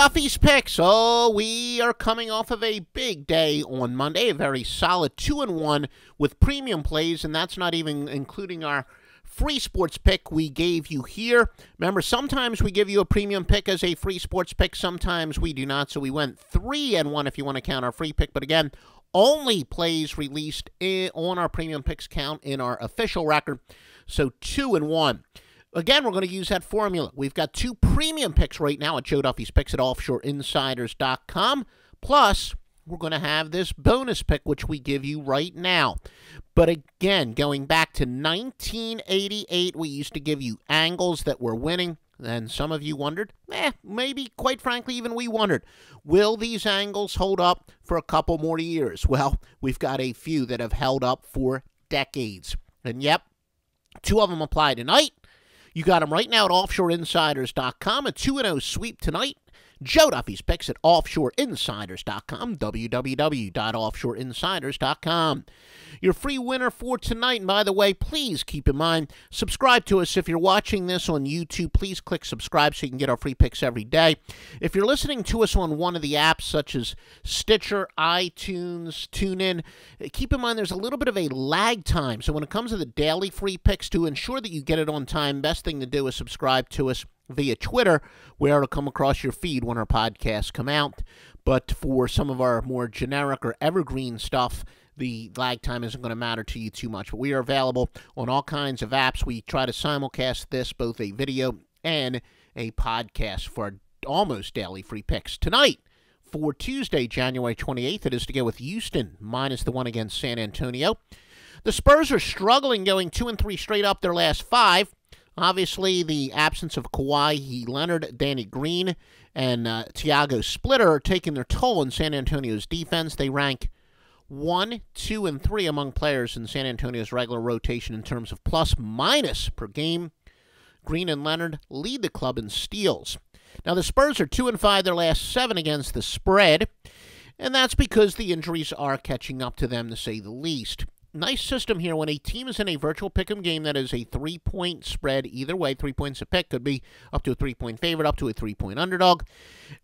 Duffy's Picks. Oh, we are coming off of a big day on Monday, a very solid 2-1 with premium plays, and that's not even including our free sports pick we gave you here. Remember, sometimes we give you a premium pick as a free sports pick, sometimes we do not, so we went 3-1 if you want to count our free pick, but again, only plays released on our premium picks count in our official record, so 2-1. Again, we're going to use that formula. We've got 2 premium picks right now at Joe Duffy's Picks at offshoreinsiders.com. Plus, we're going to have this bonus pick, which we give you right now. But again, going back to 1988, we used to give you angles that were winning. And some of you wondered, maybe, quite frankly, even we wondered, will these angles hold up for a couple more years? Well, we've got a few that have held up for decades. And yep, 2 of them apply tonight. You got them right now at offshoreinsiders.com. A 2-0 sweep tonight. Joe Duffy's Picks at offshoreinsiders.com. www.offshoreinsiders.com. Your free winner for tonight, and by the way, please keep in mind, subscribe to us. If you're watching this on YouTube, please click subscribe so you can get our free picks every day. If you're listening to us on one of the apps such as Stitcher, iTunes, TuneIn, keep in mind there's a little bit of a lag time. So when it comes to the daily free picks, to ensure that you get it on time, best thing to do is subscribe to us via Twitter, where it'll come across your feed when our podcasts come out. But for some of our more generic or evergreen stuff, the lag time isn't going to matter to you too much. But we are available on all kinds of apps. We try to simulcast this, both a video and a podcast, for our almost daily free picks. Tonight, for Tuesday, January 28th, it is to go with Houston minus the 1 against San Antonio. The Spurs are struggling, going 2-3 straight up their last 5. Obviously, the absence of Kawhi Leonard, Danny Green, and Thiago Splitter are taking their toll in San Antonio's defense. They rank 1, 2, and 3 among players in San Antonio's regular rotation in terms of plus-minus per game. Green and Leonard lead the club in steals. Now, the Spurs are 2-5 their last 7 against the spread, and that's because the injuries are catching up to them, to say the least. Nice system here when a team is in a virtual pick'em game that is a 3-point spread. Either way, 3 points a pick could be up to a 3-point favorite, up to a 3-point underdog.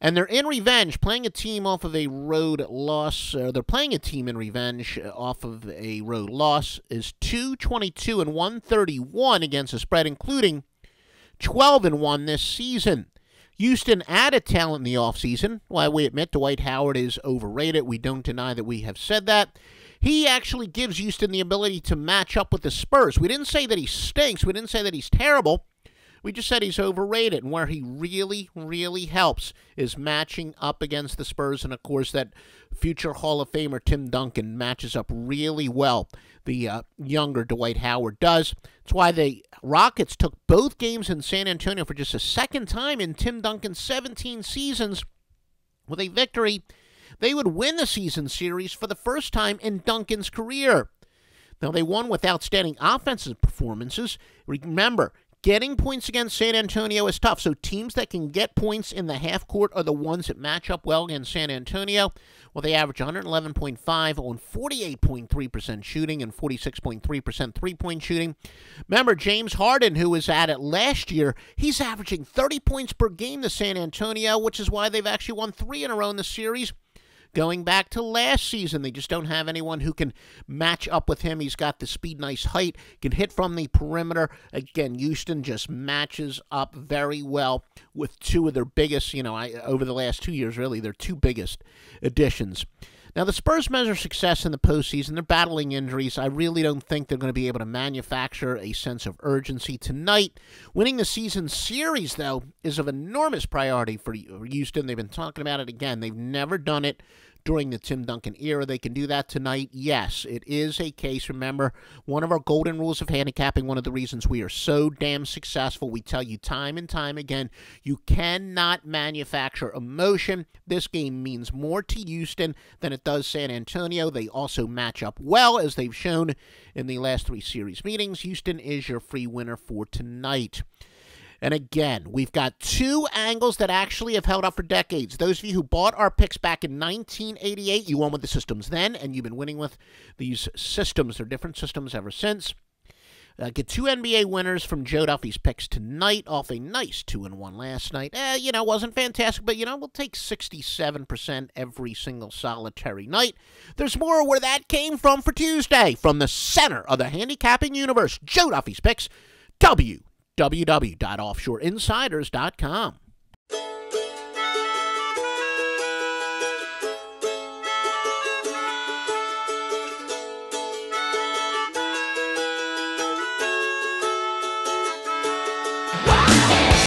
And they're in revenge, playing a team off of a road loss. They're playing a team in revenge off of a road loss. Is 2-22 and 131 against the spread, including 12-1 this season. Houston added talent in the offseason. While we admit Dwight Howard is overrated, we don't deny that we have said that. He actually gives Houston the ability to match up with the Spurs. We didn't say that he stinks. We didn't say that he's terrible. We just said he's overrated. And where he really, really helps is matching up against the Spurs. And, of course, that future Hall of Famer Tim Duncan matches up really well. The younger Dwight Howard does. That's why the Rockets took both games in San Antonio for just a second time in Tim Duncan's 17 seasons with a victory. They would win the season series for the first time in Duncan's career. Now, they won with outstanding offensive performances. Remember, getting points against San Antonio is tough, so teams that can get points in the half court are the ones that match up well against San Antonio. Well, they average 111.5 on 48.3% shooting and 46.3% three-point shooting. Remember, James Harden, who was at it last year, he's averaging 30 points per game to San Antonio, which is why they've actually won 3 in a row in the series. Going back to last season, they just don't have anyone who can match up with him. He's got the speed, nice height, can hit from the perimeter. Again, Houston just matches up very well with 2 of their biggest, over the last 2 years, really, their 2 biggest additions. Now, the Spurs measure success in the postseason. They're battling injuries. I really don't think they're going to be able to manufacture a sense of urgency tonight. Winning the season series, though, is of enormous priority for Houston. They've been talking about it again. They've never done it during the Tim Duncan era. They can do that tonight. Yes, it is a case. Remember, one of our golden rules of handicapping, one of the reasons we are so damn successful, we tell you time and time again, you cannot manufacture emotion. This game means more to Houston than it does San Antonio. They also match up well, as they've shown in the last 3 series meetings. Houston is your free winner for tonight. And again, we've got 2 angles that actually have held up for decades. Those of you who bought our picks back in 1988, you won with the systems then, and you've been winning with these systems. They're different systems ever since. Get 2 NBA winners from Joe Duffy's picks tonight off a nice 2-1 last night. Wasn't fantastic, but, we'll take 67% every single solitary night. There's more where that came from for Tuesday. From the center of the handicapping universe, Joe Duffy's picks, www.offshoreinsiders.com.